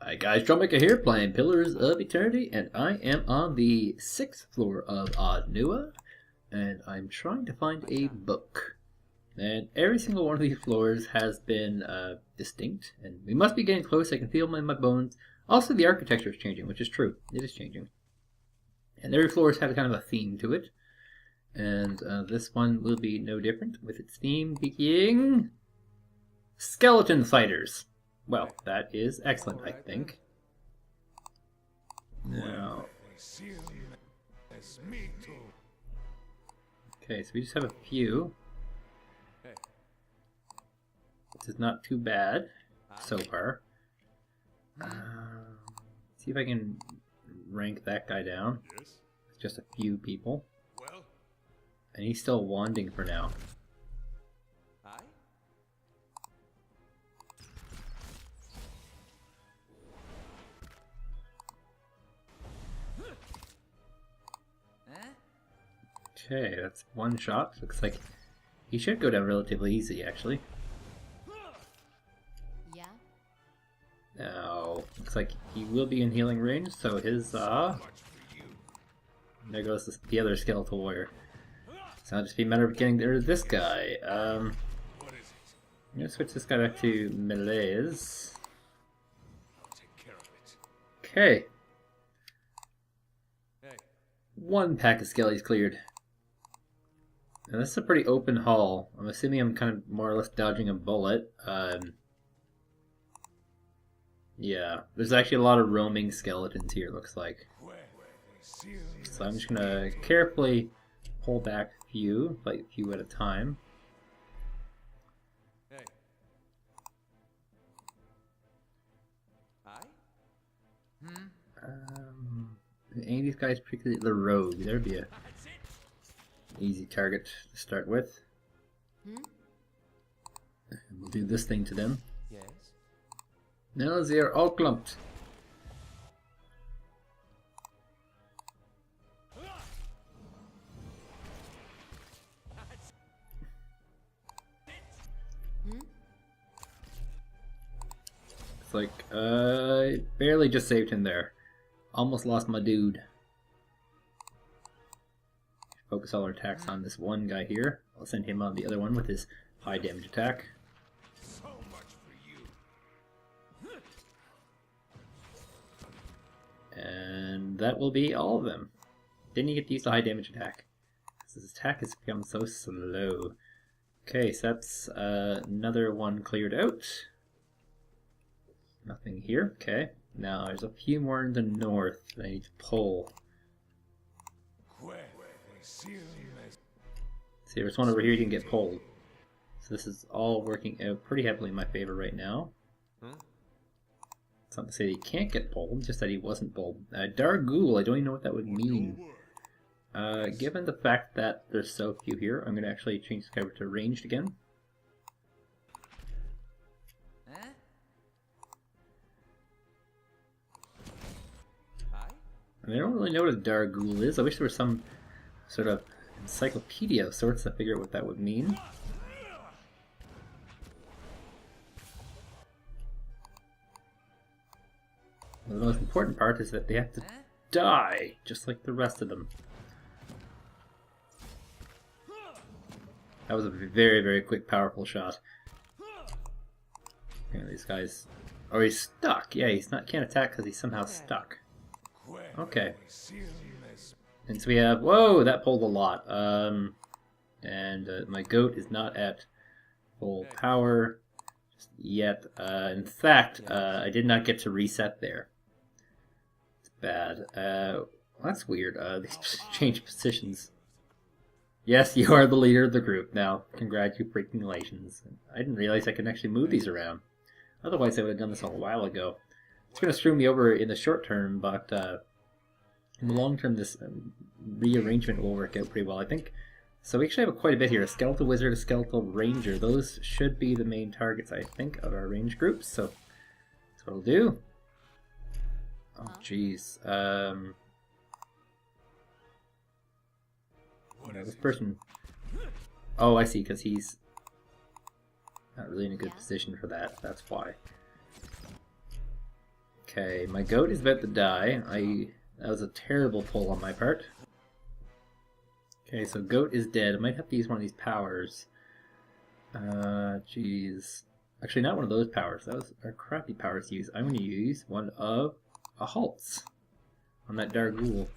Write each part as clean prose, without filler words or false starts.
Hi guys, Troublmaker here playing Pillars of Eternity, and I am on the 6th floor of Nua, and I'm trying to find a book. And every single one of these floors has been distinct, and we must be getting close. I can feel them in my bones. Also, the architecture is changing, which is true. It is changing. And every floor has had kind of a theme to it, and this one will be no different, with its theme being skeleton fighters. Well, that is excellent, I think. Now, okay, so we just have a few. This is not too bad so far. See if I can rank that guy down. It's just a few people. And he's still wanding for now. Okay, that's one shot. Looks like he should go down relatively easy, actually. Yeah. Now, looks like he will be in healing range, so his, there goes the other skeletal warrior. So it'll just be a matter of getting rid of this guy. I'm gonna switch this guy back to melees. Okay. One pack of skellies cleared. Now this is a pretty open hall. I'm assuming I'm kind of more or less dodging a bullet. Yeah, there's actually a lot of roaming skeletons here, looks like. So I'm just gonna carefully pull back a few, like a few at a time. Any of these guys, particularly the rogue, there'd be a easy target to start with. We'll do this thing to them. Yes. Now they are all clumped. It's like, I barely just saved him there. Almost lost my dude. Focus all our attacks on this one guy here. I'll send him on the other one with his high damage attack. So much for you. And that will be all of them. Didn't he get to use the high damage attack? His attack has become so slow. Okay, so that's another one cleared out. Nothing here. Okay. Now there's a few more in the north that I need to pull. See, there's one over here you can get pulled. So this is all working out pretty heavily in my favor right now. It's not to say that he can't get pulled, just that he wasn't pulled. Dargul, I don't even know what that would mean. Given the fact that there's so few here, I'm going to actually change the cover to ranged again. I don't really know what a Dargul is. I wish there was some sort of encyclopedia of sorts to figure out what that would mean. The most important part is that they have to die, just like the rest of them. That was a very, very quick, powerful shot. You know, these guys... Oh, he's stuck! Yeah, he's not can't attack because he's somehow stuck. Okay. And so we have... Whoa, that pulled a lot. And my goat is not at full power just yet. In fact, I did not get to reset there. It's bad. That's weird. These change positions. Yes, you are the leader of the group now. Congratulations. I didn't realize I could actually move these around. Otherwise, I would have done this a while ago. It's going to screw me over in the short term, but in the long term, this rearrangement will work out pretty well, I think. So we actually have quite a bit here. A skeletal wizard, a skeletal ranger. Those should be the main targets, I think, of our range groups. So that's what I'll do. Oh, jeez. This person... Oh, I see, because he's not really in a good position for that. That's why. Okay, my goat is about to die. That was a terrible pull on my part. Okay, so goat is dead. I might have to use one of these powers. Jeez. Actually, not one of those powers. Those are crappy powers to use. I'm going to use one of a halts on that dark ghoul.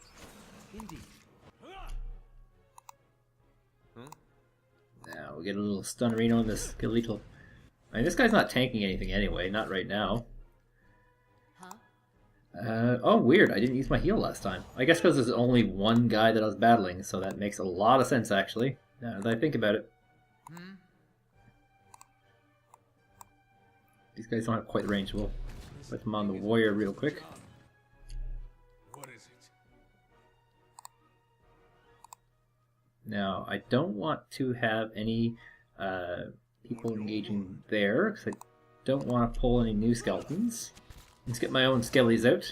Now we'll get a little stunnerino on this skeletal. I mean, this guy's not tanking anything anyway, not right now. Oh, weird. I didn't use my heal last time. I guess because there's only one guy that I was battling, so that makes a lot of sense, actually, now that I think about it. These guys don't have quite range. We'll put them on the warrior real quick. What is it? Now, I don't want to have any people engaging there, because I don't want to pull any new skeletons. Let's get my own skellies out.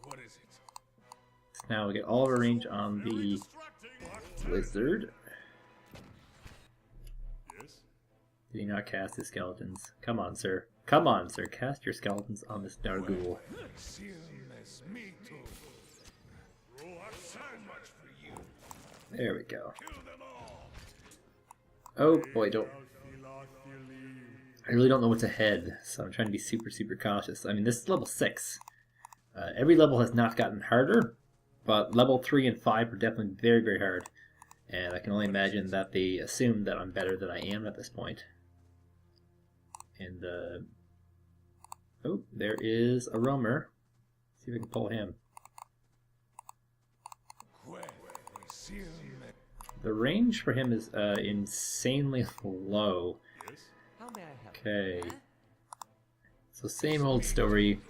What is it? Now we get all of our range on the wizard. Yes. Did he not cast his skeletons? Come on, sir. Come on, sir. Cast your skeletons on this Darghoul. Me too. So much for you. There we go. Kill them all. Oh boy, don't. I really don't know what's ahead, so I'm trying to be super, super cautious. I mean, this is level 6. Every level has not gotten harder, but level 3 and 5 are definitely very, very hard. And I can only imagine that they assume that I'm better than I am at this point. And, oh, there is a roamer. See if I can pull him. The range for him is insanely low. Okay. So same old story.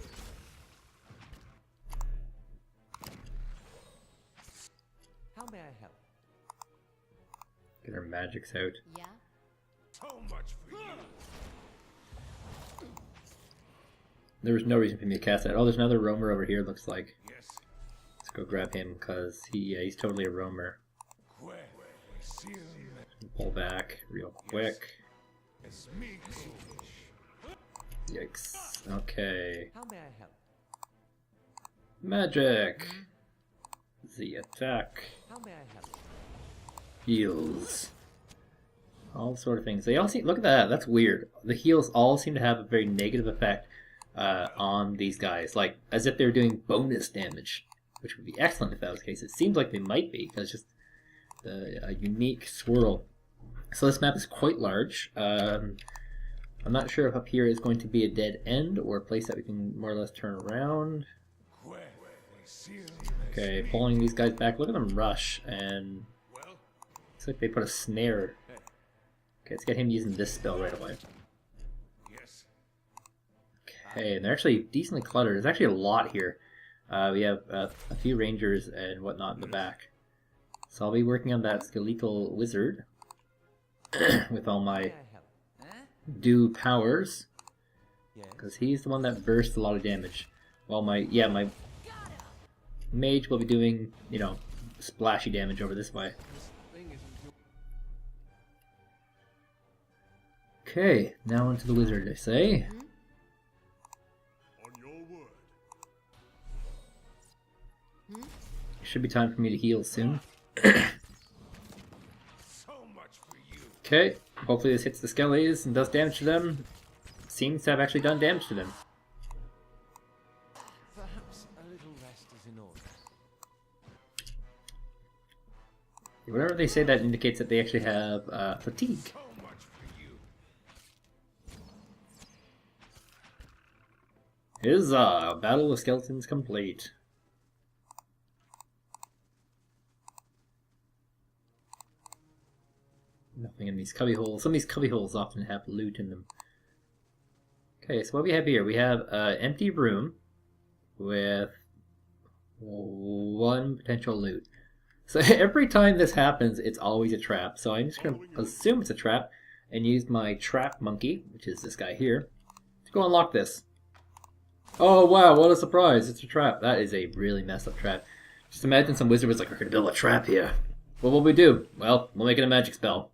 How may I help? Get our magics out. Yeah. So much for you. There was no reason for me to cast that. Oh, there's another roamer over here, looks like. Yes. Let's go grab him, because he's totally a roamer. Pull back real quick. Yikes. Okay. How may I help? Magic! The attack. How may I help? Heals. All sort of things. They all seem. Look at that. That's weird. The heals all seem to have a very negative effect on these guys, like as if they're doing bonus damage, which would be excellent if that was the case. It seems like they might be, because just a unique swirl. So this map is quite large. I'm not sure if up here is going to be a dead end or a place that we can more or less turn around. Okay, pulling these guys back. Look at them rush, and looks like they put a snare. Okay, let's get him using this spell right away. Okay, and they're actually decently cluttered. There's actually a lot here. We have a few rangers and whatnot in the back. So I'll be working on that skeletal wizard with all my due powers, because he's the one that bursts a lot of damage. While my mage will be doing, you know, splashy damage over this way. Okay, now onto the wizard, I say. On your word. It should be time for me to heal soon. Okay, hopefully this hits the skellies and does damage to them. Seems to have actually done damage to them. Perhaps a little rest is in order. Whatever they say, that indicates that they actually have fatigue. Huzzah! Battle of Skeletons complete. Nothing in these cubby holes. Some of these cubby holes often have loot in them. Okay, so what we have here, we have an empty room with one potential loot. So every time this happens, it's always a trap. So I'm just going to assume it's a trap and use my trap monkey, which is this guy here, to go unlock this. Oh wow, what a surprise, it's a trap. That is a really messed up trap. Just imagine some wizard was like, we're going to build a trap here. What will we do? Well, we'll make it a magic spell.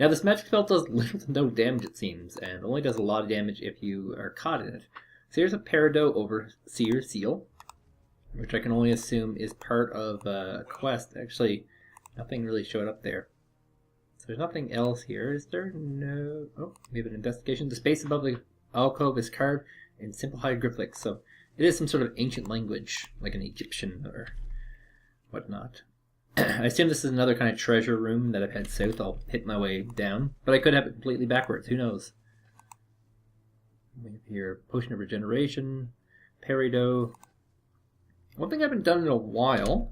Now this magic spell does little to no damage it seems, and only does a lot of damage if you are caught in it. So here's a Peridot Overseer Seal, which I can only assume is part of a quest. Actually, nothing really showed up there. So there's nothing else here, is there? No. Oh, we have an investigation. The space above the alcove is carved in simple hieroglyphics, so it is some sort of ancient language, like an Egyptian or whatnot. I assume this is another kind of treasure room that I've head south. I'll hit my way down, but I could have it completely backwards. Who knows? We have here Potion of Regeneration, Peridot. One thing I haven't done in a while,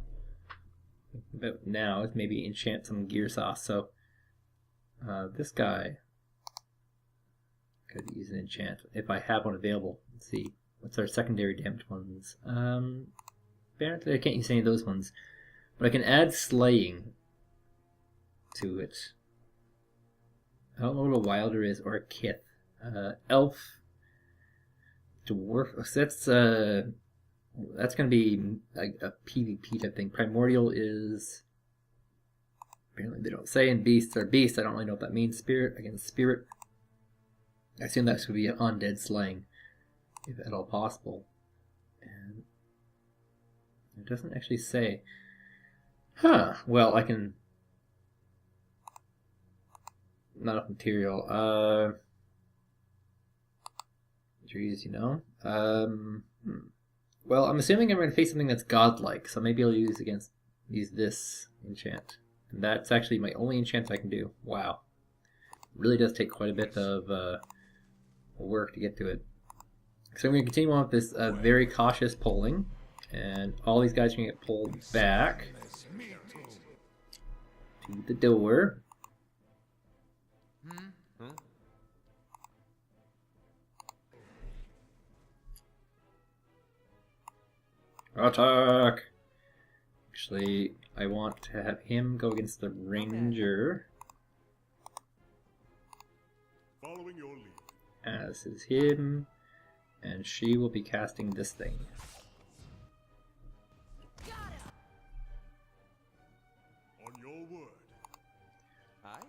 about now, is maybe enchant some gear sauce. So this guy could use an enchant if I have one available. Let's see, what's our secondary damage ones? Apparently I can't use any of those ones. But I can add slaying to it. I don't know what a wilder is or a kith. Elf, dwarf. That's going to be a PvP type thing. Primordial is apparently they don't say. And beasts are beasts. I don't really know what that means. Spirit against spirit. I assume that's going to be undead slaying, if at all possible. And it doesn't actually say. Huh, well, I can... Not enough material. Trees, you know. Well, I'm assuming I'm going to face something that's godlike, so maybe I'll use this enchant. And that's actually my only enchant I can do. Wow. It really does take quite a bit of work to get to it. So I'm going to continue on with this very cautious polling. And all these guys are going to get pulled back to the door. Attack! Actually, I want to have him go against the ranger. Following your lead. As is him. And she will be casting this thing. On your word. Aye?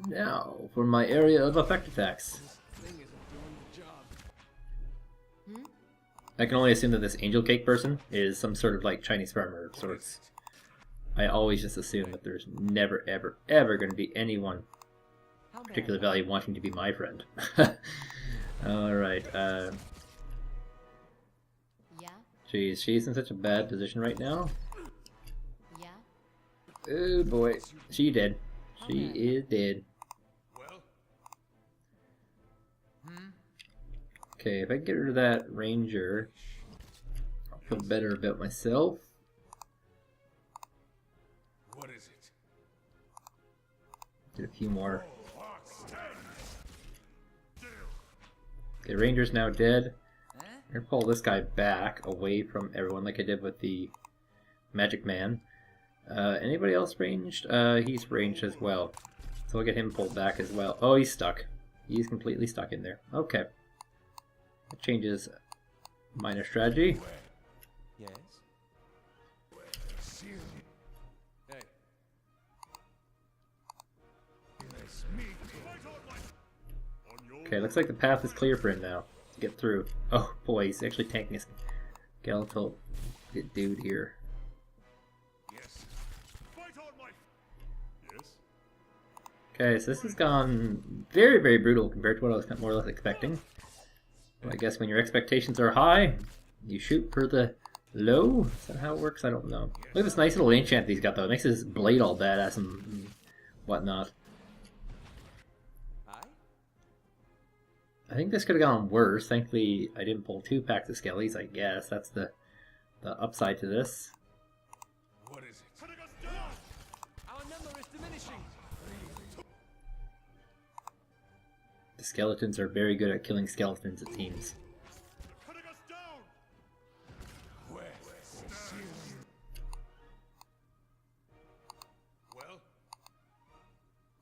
Now, for my area of effect attacks. I can only assume that this angel cake person is some sort of like Chinese farmer of sorts. I always just assume that there's never, ever, ever going to be anyone particular value wanting to be my friend. Alright, Yeah, geez, she's in such a bad position right now. yeah. Oh boy, she dead. She is dead. Well, Okay, if I get rid of that ranger, I'll feel better about myself. what is it? Get a few more. Stand. Deal. Okay, ranger's now dead. I'm gonna pull this guy back away from everyone like I did with the magic man. Anybody else ranged? He's ranged as well. So I'll get him pulled back as well. Oh, he's stuck. He's completely stuck in there. Okay. That changes minor strategy. Yes? Hey. Okay, looks like the path is clear for him now to get through. Oh boy, he's actually tanking his skeletal dude here. Yes. Fight on, my. Yes. Okay, so this has gone very, very brutal compared to what I was more or less expecting. Well, I guess when your expectations are high, you shoot for the low? Is that how it works? I don't know. Look at this nice little enchant he's got though. It makes his blade all badass and whatnot. Aye? I think this could have gone worse. Thankfully, I didn't pull 2 packs of skellies, I guess. That's the upside to this. What is it? Putting us down. Our number is diminishing. The skeletons are very good at killing skeletons, it seems. Putting us down. Where? Well.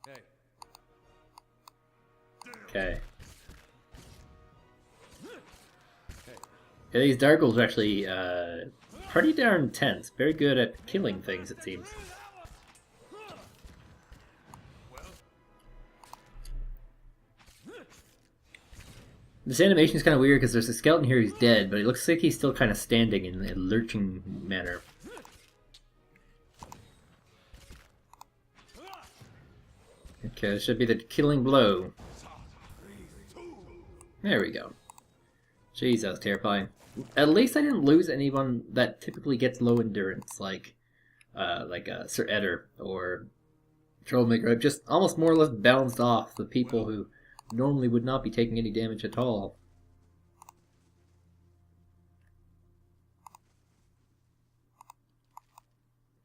Hey. Okay. Yeah, these Dargles are actually pretty darn intense. Very good at killing things, it seems. Well. This animation is kind of weird because there's a skeleton here who's dead, but it looks like he's still kind of standing in a lurching manner. Okay, this should be the killing blow. There we go. Jeez, that was terrifying. At least I didn't lose anyone that typically gets low endurance, like Sir Eder or Troublemaker. I've just almost more or less balanced off the people who normally would not be taking any damage at all.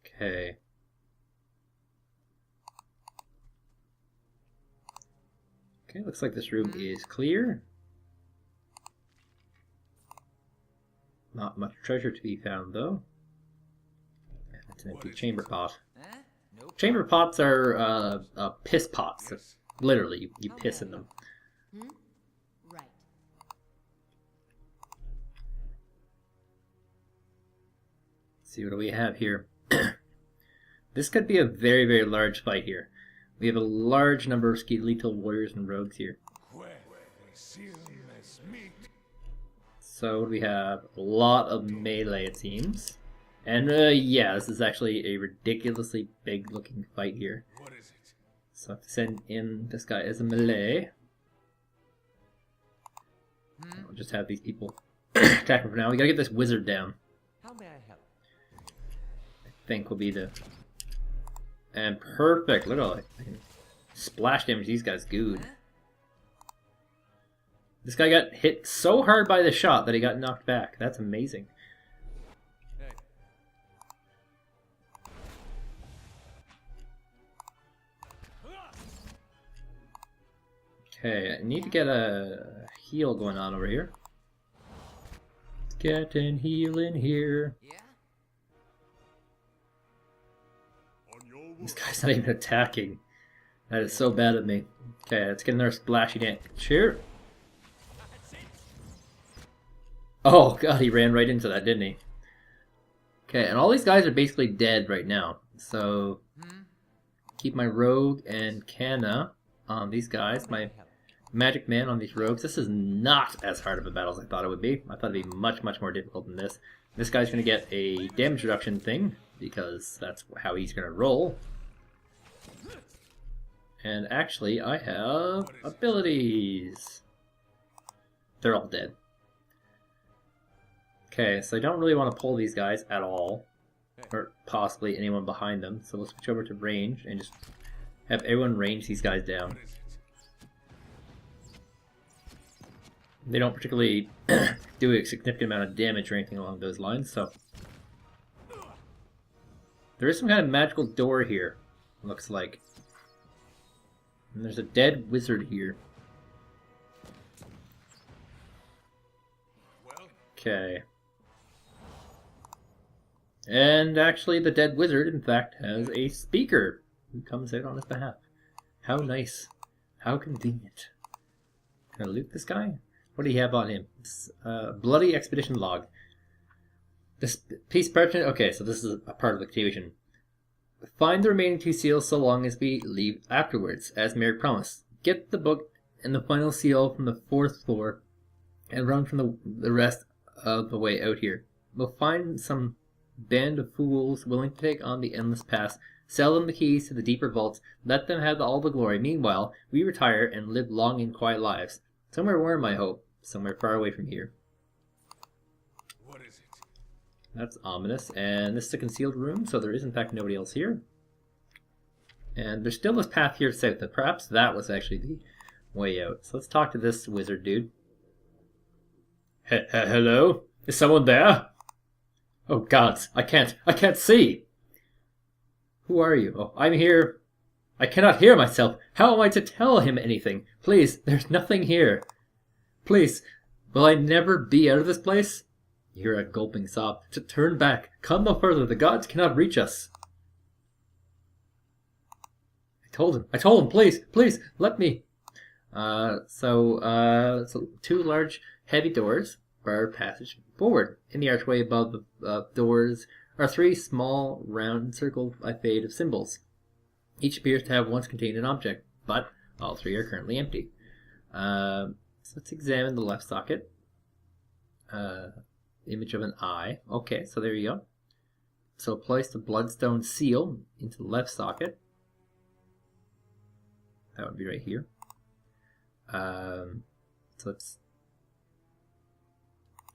Okay. Okay, looks like this room is clear. Not much treasure to be found, though. It's an empty chamber pot. Chamber pots are piss pots. Literally, you piss in them. Right. Let's see, what do we have here? This could be a very, very large fight here. We have a large number of skeletal warriors and rogues here. So we have a lot of melee, it seems. And yeah, this is actually a ridiculously big looking fight here. So I have to send in this guy as a melee. I'll just have these people attack him for now. We gotta get this wizard down. How may I help? I think will be the... And perfect! Look at all that. I can splash damage these guys good. This guy got hit so hard by the shot that he got knocked back. That's amazing. Hey. Okay, I need to get a heal going on over here. Get and heal in here. Yeah. This guy's not even attacking. That is so bad of me. Okay, let's get another splashy damage here. Oh god, he ran right into that, didn't he? Okay, and all these guys are basically dead right now. So, keep my rogue and Canna on these guys. My magic man on these rogues. This is not as hard of a battle as I thought it would be. I thought it'd be much, much more difficult than this. This guy's going to get a damage reduction thing, because that's how he's going to roll. And actually, I have abilities. They're all dead. Okay, so I don't really want to pull these guys at all. Or possibly anyone behind them. So we'll switch over to range and just have everyone range these guys down. They don't particularly do a significant amount of damage or anything along those lines, so... There is some kind of magical door here, looks like. And there's a dead wizard here. Okay. And actually the dead wizard, in fact, has a speaker who comes out on his behalf. How nice. How convenient. Can I loot this guy? What do you have on him? It's, bloody expedition log. This piece parchment... Okay, so this is a part of the continuation. Find the remaining 2 seals so long as we leave afterwards, as Merrick promised. Get the book and the final seal from the 4th floor and run from the rest of the way out here. We'll find some band of fools willing to take on the endless pass, sell them the keys to the deeper vaults, let them have all the glory. Meanwhile, we retire and live long and quiet lives. Somewhere warm, I hope. Somewhere far away from here. What is it? That's ominous. And this is a concealed room, so there is in fact nobody else here. And there's still this path here south, but perhaps that was actually the way out. So let's talk to this wizard dude. Hello? Is someone there? Oh gods, I can't see! Who are you? Oh, I'm here. I cannot hear myself. How am I to tell him anything? Please, there's nothing here. Please, will I never be out of this place? You hear a gulping sob. To turn back. Come no further. The gods cannot reach us. I told him, please, let me. So 2 large, heavy doors bar passage forward. In the archway above the doors are 3 small, round, circle fade of symbols. Each appears to have once contained an object, but all 3 are currently empty. So let's examine the left socket. Image of an eye. Okay, so there you go. So place the bloodstone seal into the left socket. That would be right here. So let's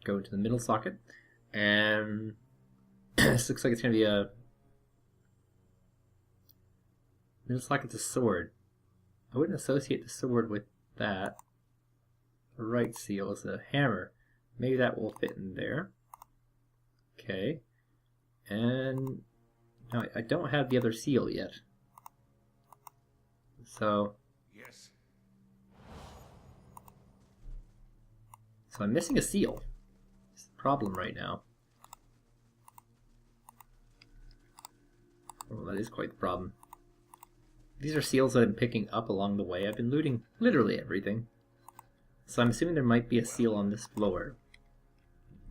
go into the middle socket. And this looks like it's going to be a middle socket's a sword. I wouldn't associate the sword with that. The right seal is a hammer. Maybe that will fit in there. Okay. And no, I don't have the other seal yet. So Yes. I'm missing a seal. It's the problem right now. Well, that is quite the problem. These are seals that I'm picking up along the way. I've been looting literally everything. So I'm assuming there might be a seal on this floor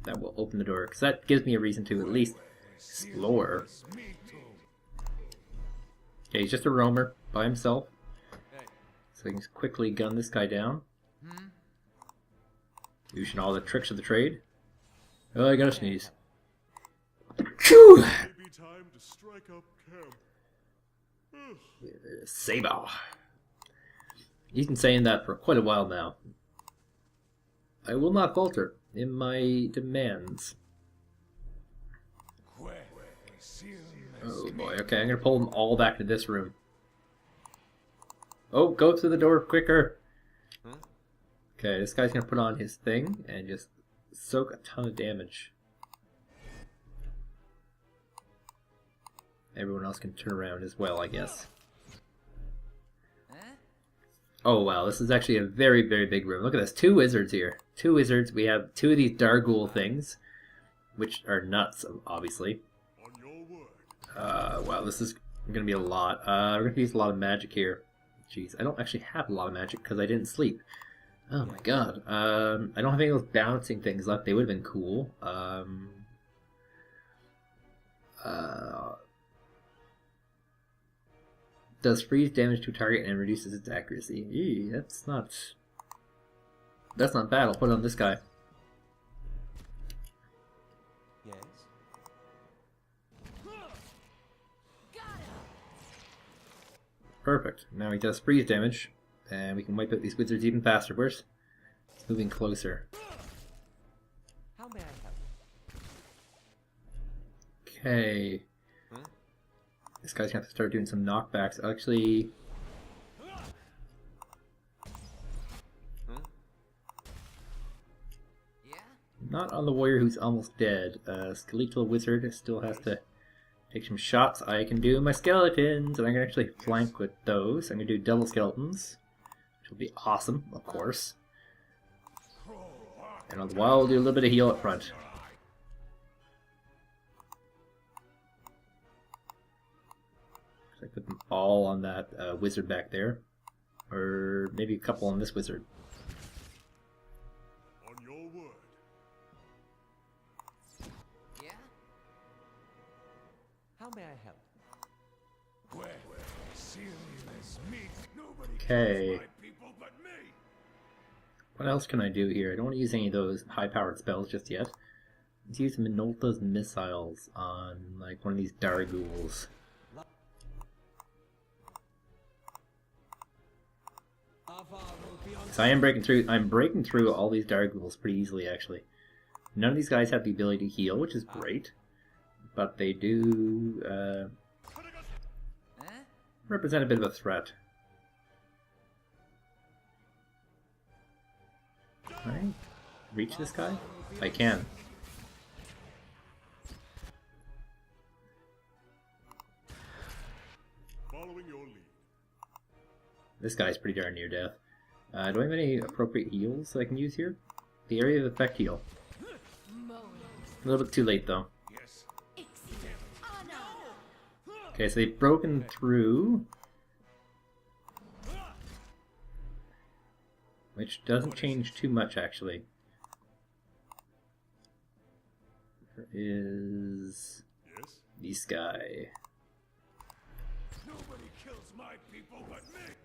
that will open the door, because that gives me a reason to at least explore. Okay, he's just a roamer by himself. So I can just quickly gun this guy down. Using all the tricks of the trade. Oh, I gotta sneeze. Phew! Maybe time to strike up camp. Saber. He's been saying that for quite a while now. I will not falter in my demands. Oh boy, okay, I'm gonna pull them all back to this room. Oh, go through the door quicker! Okay, this guy's gonna put on his thing and just soak a ton of damage. Everyone else can turn around as well, I guess. Oh wow, this is actually a very, very big room. Look at this, 2 wizards here. 2 wizards, we have 2 of these Darghoul things, which are nuts, obviously. On your word. Wow, this is gonna be a lot. We're gonna use a lot of magic here. Jeez, I don't actually have a lot of magic because I didn't sleep. Oh my god. I don't have any of those bouncing things left. They would have been cool. Does freeze damage to a target and reduces its accuracy. Eee, that's not bad. I'll put it on this guy. Yes. Perfect. Now he does freeze damage, and we can wipe out these wizards even faster. Where's it's moving closer? How may I help? Okay. This guy's gonna have to start doing some knockbacks. Actually, not on the warrior who's almost dead. Skeletal wizard still has to take some shots. I can do my skeletons, and I'm gonna actually flank with those. I'm gonna do double skeletons, which will be awesome, of course. And on the wall, we'll do a little bit of heal up front. I put them all on that wizard back there, or maybe a couple on this wizard. On your word. Yeah? How may I help? Where seamless meat. Nobody Okay. kills my people but me. What else can I do here? I don't want to use any of those high-powered spells just yet. Let's use Minolta's missiles on like one of these Darghouls. So I am breaking through. I'm breaking through all these Darghouls pretty easily, actually. None of these guys have the ability to heal, which is great, but they do represent a bit of a threat. Can I reach this guy? I can. Following your lead. This guy's pretty darn near death. Do I have any appropriate heals I can use here? The area of effect heal. A little bit too late though. Yes. Okay, so they've broken through, which doesn't change too much actually. There is Yes. this guy. Nobody kills my people but me.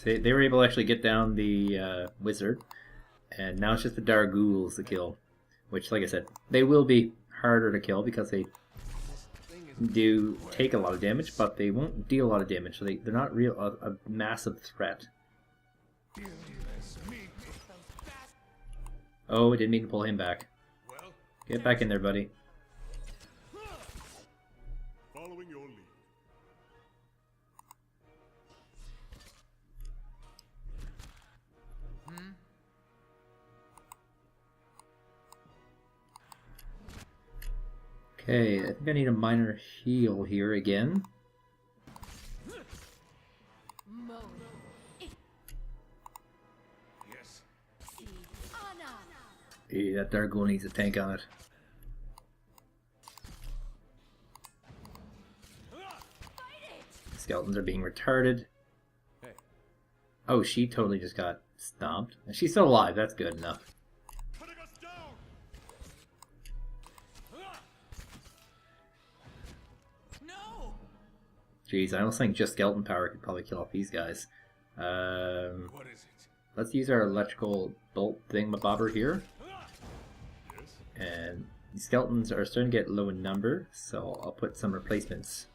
They were able to actually get down the wizard, and now it's just the Darghouls to kill. Which, like I said, they will be harder to kill because they do take a lot of damage, but they won't deal a lot of damage, so they're not a massive threat. Oh, I didn't mean to pull him back. Get back in there, buddy. Following your lead. Okay, I think I need a minor heal here again. Mode. Yes. See. Honor. Hey, that Darghoul needs a tank on it. Skeletons are being retarded. Oh, she totally just got stomped. And she's still alive, that's good enough. Putting us down. No! Jeez, I almost think just skeleton power could probably kill off these guys. What is it? Let's use our electrical bolt thingamabobber here. Yes. And the skeletons are starting to get low in number, so I'll put some replacements.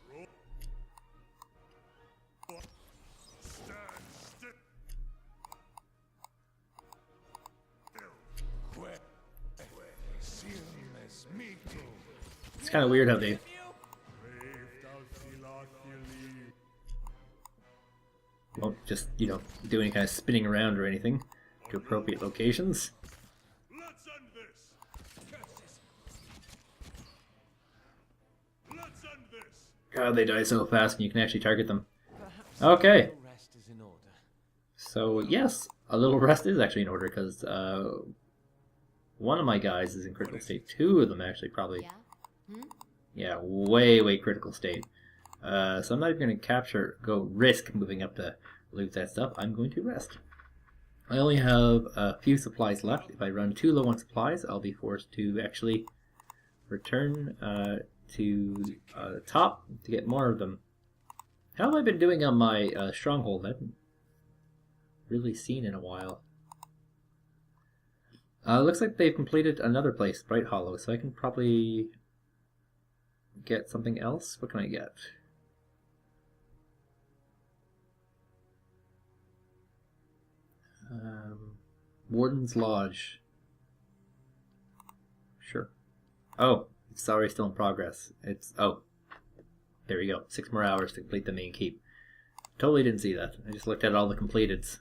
Stand still. It's kind of weird how they won't just, you know, do any kind of spinning around or anything to appropriate locations. Let's end this. Let's end this. God, they die so fast and you can actually target them. Perhaps Okay. a little rest is in order. So, yes, a little rest is actually in order because one of my guys is in critical state. Two of them actually probably. Yeah. Hmm? Yeah, way critical state. So I'm not even going to risk moving up to loot that stuff. I'm going to rest. I only have a few supplies left. If I run too low on supplies, I'll be forced to actually return to the top to get more of them. How have I been doing on my stronghold? I haven't really seen in a while. Looks like they've completed another place, Bright Hollow, so I can probably get something else. What can I get? Warden's Lodge. Sure. Oh, it's already still in progress. Oh, there we go. 6 more hours to complete the main keep. Totally didn't see that. I just looked at all the completeds.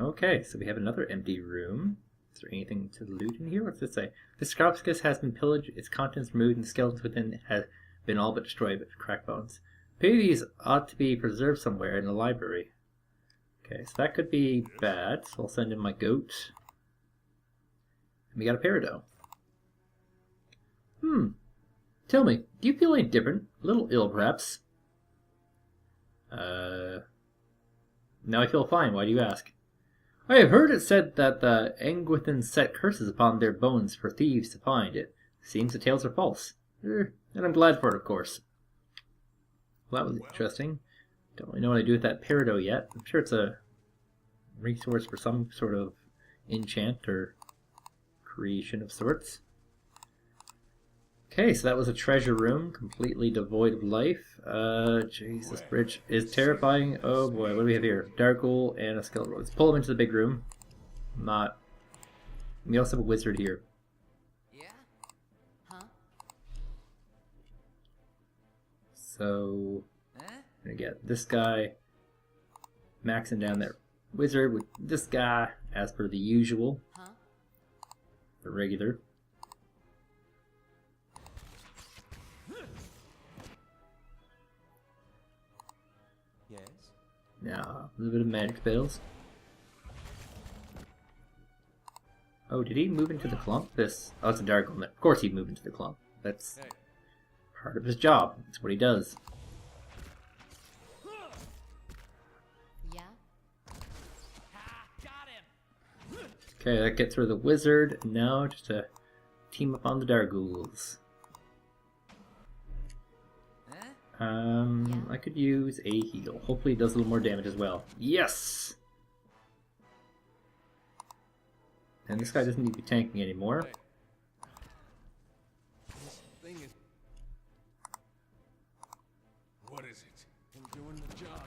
Okay, so we have another empty room. Is there anything to loot in here? What's this say? The sarcophagus has been pillaged, its contents removed, and the skeletons within have been all but destroyed with cracked bones. These ought to be preserved somewhere in the library. Okay, so that could be bad, so I'll send in my goat. And we got a peridot. Tell me, do you feel any different? A little ill, perhaps? Now I feel fine, why do you ask? I have heard it said that the Angwithans set curses upon their bones for thieves to find. It seems the tales are false. And I'm glad for it, of course. Well, that was interesting. Don't really know what I do with that peridot yet. I'm sure it's a resource for some sort of enchant or creation of sorts. Okay, so that was a treasure room, completely devoid of life. Jeez, this bridge is terrifying. Oh boy, what do we have here? Darghoul and a skeleton. Let's pull them into the big room. We also have a wizard here. Yeah? Huh? So, Huh? I'm gonna get this guy, maxing down that wizard with this guy, as per the usual, Huh? the regular. Yes? Now, a little bit of magic spells. Oh, did he move into the clump? Oh, it's a Darghoul. Of course he'd move into the clump. That's Hey. part of his job. That's what he does. Yeah. Got him! Okay, that gets rid of the wizard. Now, just to team up on the Darghouls. I could use a heal. Hopefully it does a little more damage as well. Yes! And this guy doesn't need to be tanking anymore. This thing is. What is it? I'm doing the job.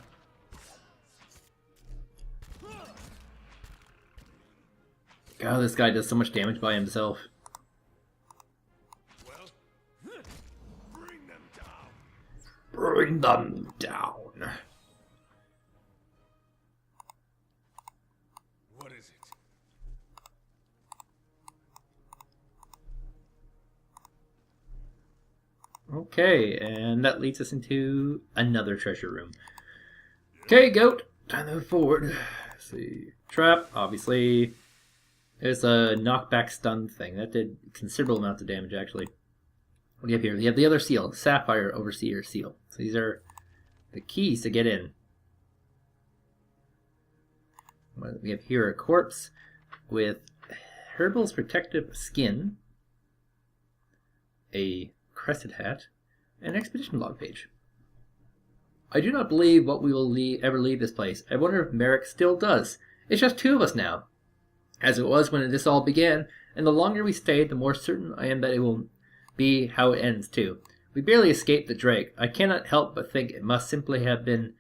God, this guy does so much damage by himself. Well, bring them down. Bring them down. What is it? Okay, and that leads us into another treasure room. Okay, goat, time to move forward. Let's see, trap, obviously. There's a knockback stun thing. That did considerable amounts of damage, actually. What do you have here? You have the other seal, Sapphire Overseer Seal. So these are the keys to get in. We have here a corpse with Herbal's Protective Skin, a crested hat, and an expedition log page. I do not believe what we will ever leave this place. I wonder if Merrick still does. It's just two of us now, as it was when this all began, and the longer we stay, the more certain I am that it will be how it ends too. We barely escaped the Drake. I cannot help but think it must simply have been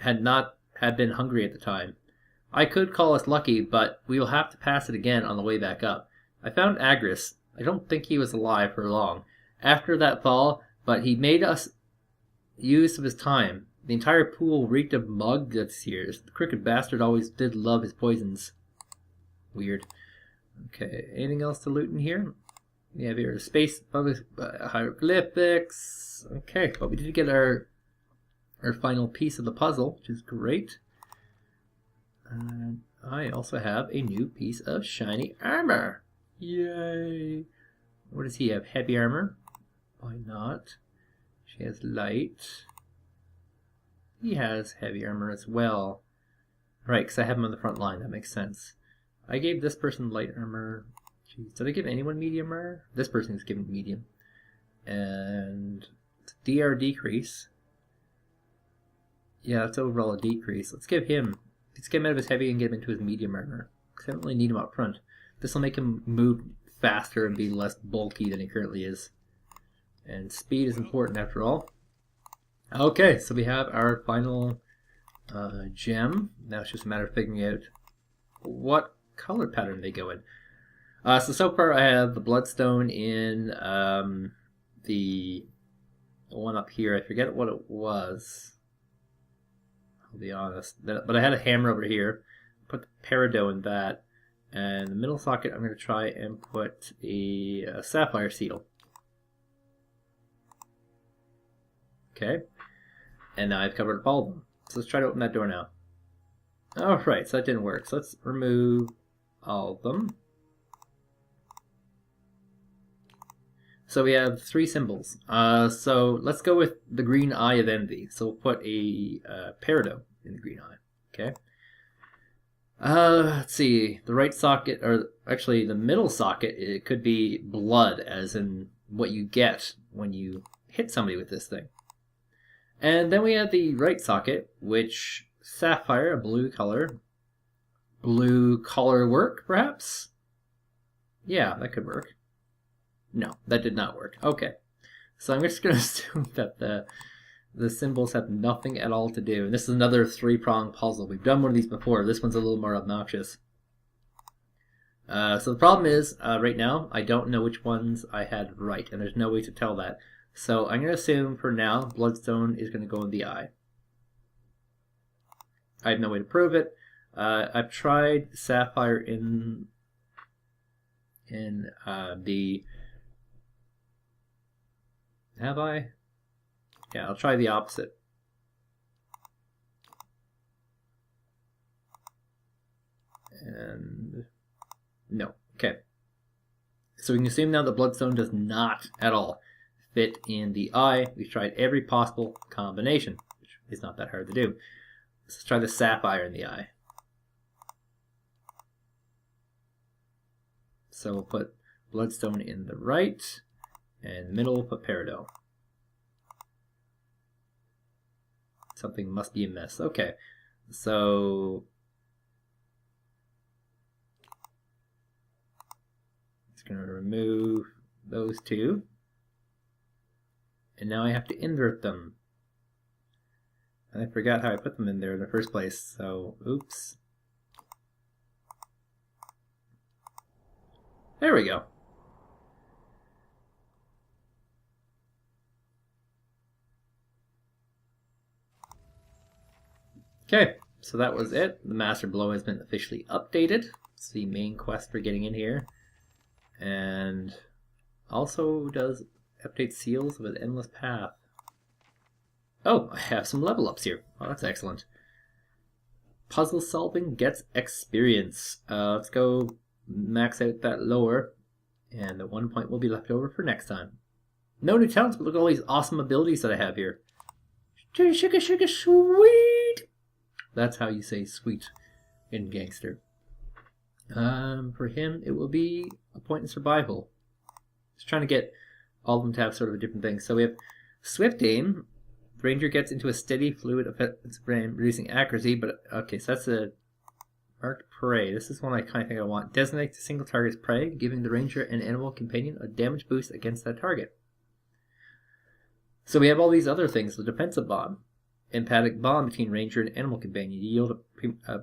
not been hungry at the time. I could call us lucky, but we will have to pass it again on the way back up. I found Agris. I don't think he was alive for long after that fall, but he made us use of his time. The entire pool reeked of mug guts here. The crooked bastard always did love his poisons. Weird. Okay, anything else to loot in here? We have here space hieroglyphics. Okay, but we did get our final piece of the puzzle, which is great. And I also have a new piece of shiny armor. Yay! What does he have? Heavy armor? Why not? She has light. He has heavy armor as well. Right, because I have him on the front line. That makes sense. I gave this person light armor. Jeez, did I give anyone medium armor? This person is given medium. And DR decrease. Yeah, that's overall a decrease. Let's get him out of his heavy and get him into his medium armor. Because I don't really need him up front. This will make him move faster and be less bulky than he currently is. And speed is important after all. Okay, so we have our final gem. Now it's just a matter of figuring out what color pattern they go in. So far I have the bloodstone in the one up here. I forget what it was. I'll be honest. But I had a hammer over here. Put the peridot in that. And the middle socket I'm going to try and put a sapphire seal. Okay. And now I've covered up all of them. So let's try to open that door now. Alright, so that didn't work. So let's remove all of them. So we have 3 symbols. So let's go with the green eye of envy. So we'll put a peridot in the green eye. Okay. Let's see. The right socket, or actually the middle socket, it could be blood, as in what you get when you hit somebody with this thing. And then we have the right socket, which sapphire, a blue color. Blue collar work, perhaps? Yeah, that could work. No, that did not work. Okay. So I'm just going to assume that the symbols have nothing at all to do. And this is another 3-prong puzzle. We've done one of these before. This one's a little more obnoxious. So the problem is, right now, I don't know which ones I had right. And there's no way to tell that. So I'm going to assume, for now, bloodstone is going to go in the eye. I have no way to prove it. I've tried sapphire in the... Have I? Yeah, I'll try the opposite. And... no. Okay. So we can assume now the bloodstone does not at all fit in the eye. We've tried every possible combination, which is not that hard to do. Let's try the sapphire in the eye. So we'll put bloodstone in the right, and in the middle we'll put peridot. Something must be amiss. Okay, so it's going to remove those two. And now I have to invert them. And I forgot how I put them in there in the first place, so oops. There we go. Okay, so that was it. The Master Blow has been officially updated. It's the main quest for getting in here. And also does update seals of an endless path. Oh, I have some level ups here. Oh, that's excellent. Puzzle solving gets experience. Let's go max out that lower. And the 1 point will be left over for next time. No new talents, but look at all these awesome abilities that I have here. Sugar, sugar, sweet! That's how you say sweet in Gangster. For him, it will be a point in survival. Just trying to get all of them to have sort of a different thing. So we have Swift Aim. The Ranger gets into a steady fluid offensive brain, reducing accuracy, but okay, so that's a marked prey. This is one I kind of think I want. Designates a single target's prey, giving the Ranger and animal companion a damage boost against that target. So we have all these other things. The defensive bond. Empathic bond between Ranger and animal companion. You yield a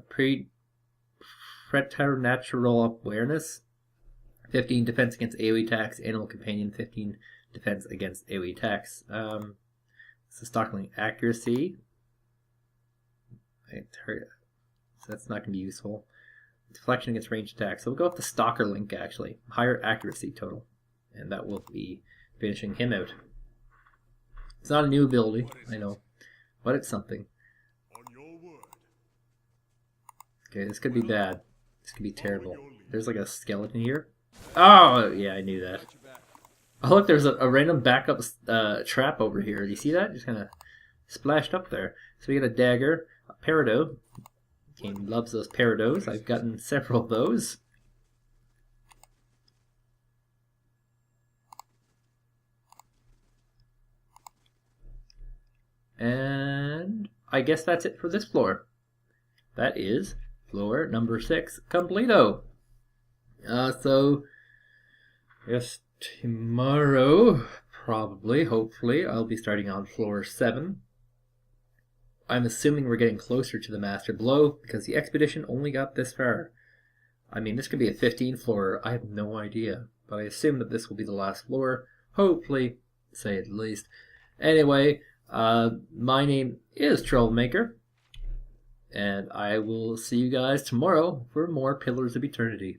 preternatural awareness. 15 defense against AoE attacks. Animal companion 15 defense against AoE attacks. So Stalking accuracy. So that's not going to be useful. Deflection against ranged attacks. So we'll go with the Stalker link actually. Higher accuracy total. And that will be finishing him out. It's not a new ability, I know. But it's something. On your word. Okay, this could be bad. This could be terrible. There's like a skeleton here. Oh, yeah, I knew that. Oh, look, there's a random backup trap over here. Do you see that? Just kind of splashed up there. So we got a dagger, a peridot. King loves those peridots. I've gotten several of those. And I guess that's it for this floor. That is floor number 6 completo. So I guess tomorrow, probably, hopefully, I'll be starting on floor 7. I'm assuming we're getting closer to the Master Blow because the expedition only got this far. I mean, this could be a 15 floor. I have no idea, but I assume that this will be the last floor. Hopefully, say at least. Anyway. My name is Troublemaker, and I will see you guys tomorrow for more Pillars of Eternity.